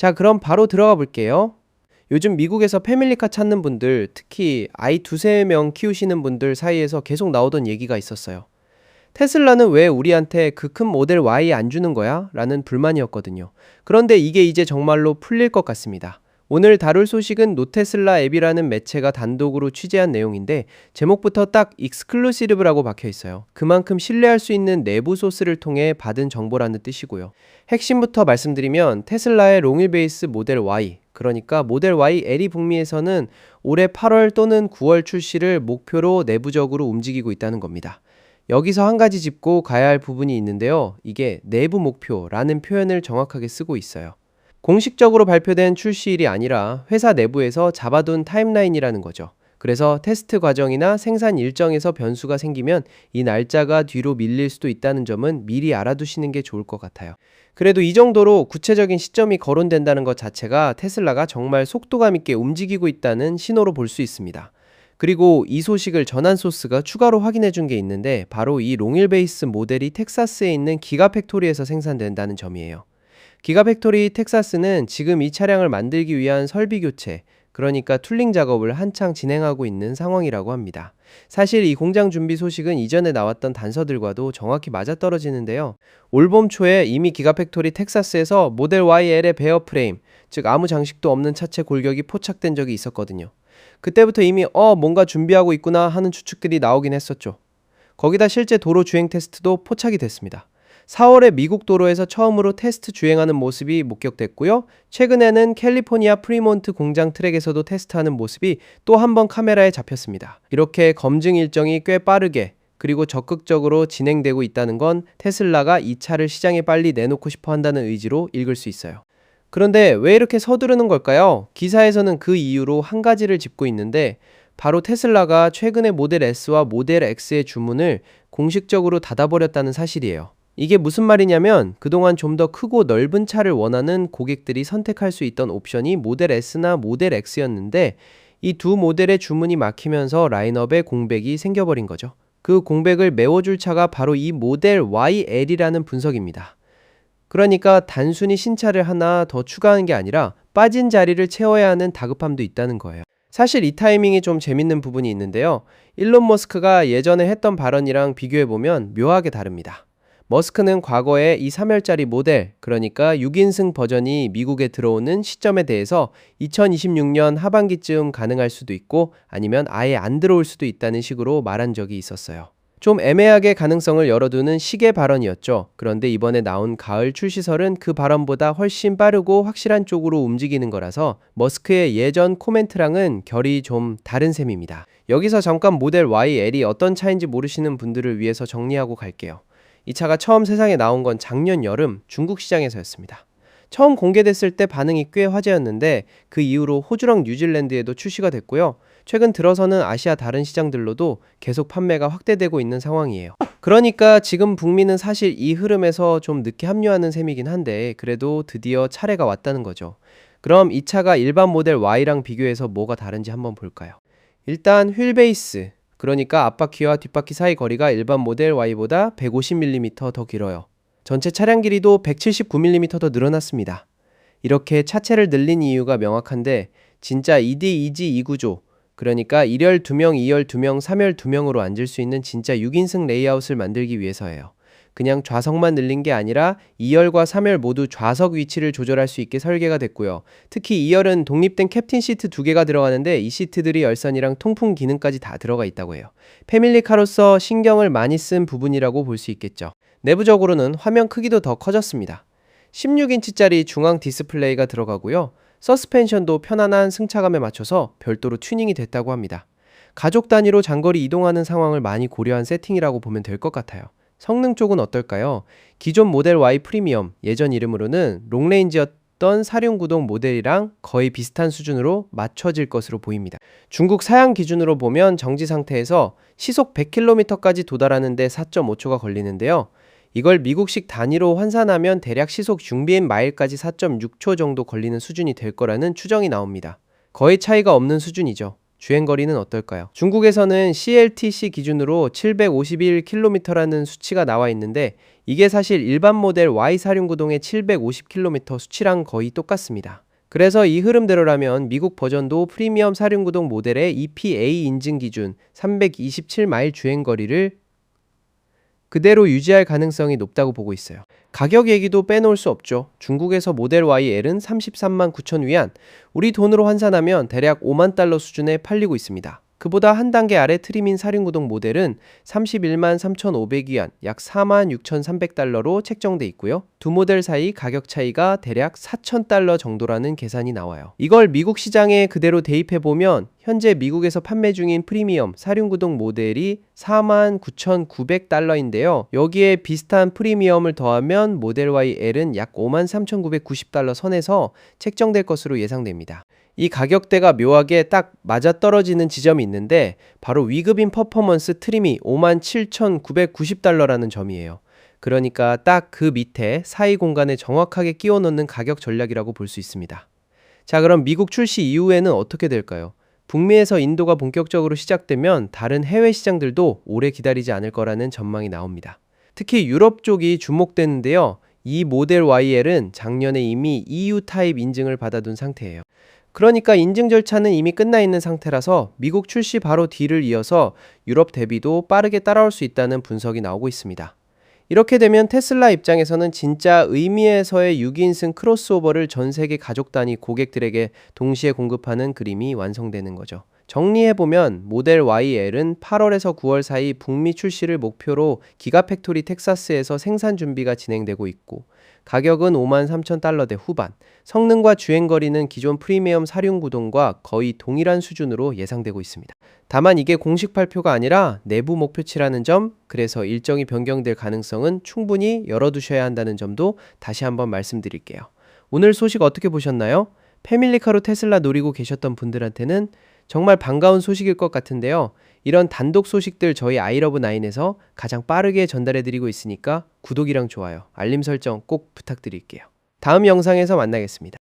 자, 그럼 바로 들어가 볼게요. 요즘 미국에서 패밀리카 찾는 분들, 특히 아이 두세 명 키우시는 분들 사이에서 계속 나오던 얘기가 있었어요. 테슬라는 왜 우리한테 그 큰 모델 Y 안 주는 거야? 라는 불만이었거든요. 그런데 이게 이제 정말로 풀릴 것 같습니다. 오늘 다룰 소식은 노테슬라 앱이라는 매체가 단독으로 취재한 내용인데 제목부터 딱 익스클루시브라고 박혀 있어요. 그만큼 신뢰할 수 있는 내부 소스를 통해 받은 정보라는 뜻이고요. 핵심부터 말씀드리면 테슬라의 롱휠베이스 모델 Y, 그러니까 모델 Y L이 북미에서는 올해 8월 또는 9월 출시를 목표로 내부적으로 움직이고 있다는 겁니다. 여기서 한 가지 짚고 가야 할 부분이 있는데요. 이게 내부 목표라는 표현을 정확하게 쓰고 있어요. 공식적으로 발표된 출시일이 아니라 회사 내부에서 잡아둔 타임라인이라는 거죠. 그래서 테스트 과정이나 생산 일정에서 변수가 생기면 이 날짜가 뒤로 밀릴 수도 있다는 점은 미리 알아두시는 게 좋을 것 같아요. 그래도 이 정도로 구체적인 시점이 거론된다는 것 자체가 테슬라가 정말 속도감 있게 움직이고 있다는 신호로 볼 수 있습니다. 그리고 이 소식을 전한 소스가 추가로 확인해 준 게 있는데 바로 이 롱휠베이스 모델이 텍사스에 있는 기가팩토리에서 생산된다는 점이에요. 기가팩토리 텍사스는 지금 이 차량을 만들기 위한 설비 교체, 그러니까 툴링 작업을 한창 진행하고 있는 상황이라고 합니다. 사실 이 공장 준비 소식은 이전에 나왔던 단서들과도 정확히 맞아떨어지는데요. 올봄 초에 이미 기가팩토리 텍사스에서 모델 YL의 베어 프레임, 즉 아무 장식도 없는 차체 골격이 포착된 적이 있었거든요. 그때부터 이미 뭔가 준비하고 있구나 하는 추측들이 나오긴 했었죠. 거기다 실제 도로 주행 테스트도 포착이 됐습니다. 4월에 미국 도로에서 처음으로 테스트 주행하는 모습이 목격됐고요. 최근에는 캘리포니아 프리몬트 공장 트랙에서도 테스트하는 모습이 또 한 번 카메라에 잡혔습니다. 이렇게 검증 일정이 꽤 빠르게 그리고 적극적으로 진행되고 있다는 건 테슬라가 이 차를 시장에 빨리 내놓고 싶어 한다는 의지로 읽을 수 있어요. 그런데 왜 이렇게 서두르는 걸까요? 기사에서는 그 이유로 한 가지를 짚고 있는데 바로 테슬라가 최근에 모델 S와 모델 X의 주문을 공식적으로 닫아버렸다는 사실이에요. 이게 무슨 말이냐면 그동안 좀 더 크고 넓은 차를 원하는 고객들이 선택할 수 있던 옵션이 모델 S나 모델 X였는데 이 두 모델의 주문이 막히면서 라인업에 공백이 생겨버린 거죠. 그 공백을 메워줄 차가 바로 이 모델 YL이라는 분석입니다. 그러니까 단순히 신차를 하나 더 추가하는 게 아니라 빠진 자리를 채워야 하는 다급함도 있다는 거예요. 사실 이 타이밍이 좀 재밌는 부분이 있는데요. 일론 머스크가 예전에 했던 발언이랑 비교해보면 묘하게 다릅니다. 머스크는 과거에 이 3열짜리 모델, 그러니까 6인승 버전이 미국에 들어오는 시점에 대해서 2026년 하반기쯤 가능할 수도 있고 아니면 아예 안 들어올 수도 있다는 식으로 말한 적이 있었어요. 좀 애매하게 가능성을 열어두는 시계 발언이었죠. 그런데 이번에 나온 가을 출시설은 그 발언보다 훨씬 빠르고 확실한 쪽으로 움직이는 거라서 머스크의 예전 코멘트랑은 결이 좀 다른 셈입니다. 여기서 잠깐 모델 YL이 어떤 차인지 모르시는 분들을 위해서 정리하고 갈게요. 이 차가 처음 세상에 나온 건 작년 여름 중국 시장에서였습니다. 처음 공개됐을 때 반응이 꽤 화제였는데 그 이후로 호주랑 뉴질랜드에도 출시가 됐고요. 최근 들어서는 아시아 다른 시장들로도 계속 판매가 확대되고 있는 상황이에요. 그러니까 지금 북미는 사실 이 흐름에서 좀 늦게 합류하는 셈이긴 한데 그래도 드디어 차례가 왔다는 거죠. 그럼 이 차가 일반 모델 Y랑 비교해서 뭐가 다른지 한번 볼까요? 일단 휠베이스, 그러니까 앞바퀴와 뒷바퀴 사이 거리가 일반 모델 Y보다 150mm 더 길어요. 전체 차량 길이도 179mm 더 늘어났습니다. 이렇게 차체를 늘린 이유가 명확한데 진짜 2D, 2G 2구조, 그러니까 1열 2명, 2열 2명, 3열 2명으로 앉을 수 있는 진짜 6인승 레이아웃을 만들기 위해서예요. 그냥 좌석만 늘린 게 아니라 2열과 3열 모두 좌석 위치를 조절할 수 있게 설계가 됐고요. 특히 2열은 독립된 캡틴 시트 2개가 들어가는데 이 시트들이 열선이랑 통풍 기능까지 다 들어가 있다고 해요. 패밀리카로서 신경을 많이 쓴 부분이라고 볼 수 있겠죠. 내부적으로는 화면 크기도 더 커졌습니다. 16인치짜리 중앙 디스플레이가 들어가고요. 서스펜션도 편안한 승차감에 맞춰서 별도로 튜닝이 됐다고 합니다. 가족 단위로 장거리 이동하는 상황을 많이 고려한 세팅이라고 보면 될 것 같아요. 성능 쪽은 어떨까요? 기존 모델 Y 프리미엄, 예전 이름으로는 롱레인지였던 4륜구동 모델이랑 거의 비슷한 수준으로 맞춰질 것으로 보입니다. 중국 사양 기준으로 보면 정지 상태에서 시속 100km까지 도달하는데 4.5초가 걸리는데요. 이걸 미국식 단위로 환산하면 대략 시속 6비엔 마일까지 4.6초 정도 걸리는 수준이 될 거라는 추정이 나옵니다. 거의 차이가 없는 수준이죠. 주행거리는 어떨까요? 중국에서는 CLTC 기준으로 751km라는 수치가 나와 있는데 이게 사실 일반 모델 Y469동의 750km 수치랑 거의 똑같습니다. 그래서 이 흐름대로라면 미국 버전도 프리미엄 469동 모델의 EPA 인증 기준 327마일 주행거리를 그대로 유지할 가능성이 높다고 보고 있어요. 가격 얘기도 빼놓을 수 없죠. 중국에서 모델 YL은 33만 9천 위안, 우리 돈으로 환산하면 대략 5만 달러 수준에 팔리고 있습니다. 그보다 한 단계 아래 트림인 469동 모델은 31만 3,500위안, 약 4만 6,300달러로 책정돼 있고요. 두 모델 사이 가격 차이가 대략 4,000달러 정도라는 계산이 나와요. 이걸 미국 시장에 그대로 대입해보면 현재 미국에서 판매 중인 프리미엄 469동 모델이 4만 9,900달러인데요. 여기에 비슷한 프리미엄을 더하면 모델 YL은 약 5만 3,990달러 선에서 책정될 것으로 예상됩니다. 이 가격대가 묘하게 딱 맞아떨어지는 지점이 있는데 바로 위급인 퍼포먼스 트림이 57,990달러라는 점이에요. 그러니까 딱 그 밑에 사이 공간에 정확하게 끼워 넣는 가격 전략이라고 볼 수 있습니다. 자, 그럼 미국 출시 이후에는 어떻게 될까요? 북미에서 인도가 본격적으로 시작되면 다른 해외 시장들도 오래 기다리지 않을 거라는 전망이 나옵니다. 특히 유럽 쪽이 주목되는데요. 이 모델 YL은 작년에 이미 EU 타입 인증을 받아둔 상태예요. 그러니까 인증 절차는 이미 끝나 있는 상태라서 미국 출시 바로 뒤를 이어서 유럽 대비도 빠르게 따라올 수 있다는 분석이 나오고 있습니다. 이렇게 되면 테슬라 입장에서는 진짜 의미에서의 6인승 크로스오버를 전 세계 가족 단위 고객들에게 동시에 공급하는 그림이 완성되는 거죠. 정리해보면 모델 YL은 8월에서 9월 사이 북미 출시를 목표로 기가팩토리 텍사스에서 생산 준비가 진행되고 있고, 가격은 5만 3천 달러대 후반, 성능과 주행거리는 기존 프리미엄 469동과 거의 동일한 수준으로 예상되고 있습니다. 다만 이게 공식 발표가 아니라 내부 목표치라는 점, 그래서 일정이 변경될 가능성은 충분히 열어두셔야 한다는 점도 다시 한번 말씀드릴게요. 오늘 소식 어떻게 보셨나요? 패밀리카로 테슬라 노리고 계셨던 분들한테는 정말 반가운 소식일 것 같은데요. 이런 단독 소식들 저희 아이러브9에서 가장 빠르게 전달해드리고 있으니까 구독이랑 좋아요, 알림 설정 꼭 부탁드릴게요. 다음 영상에서 만나겠습니다.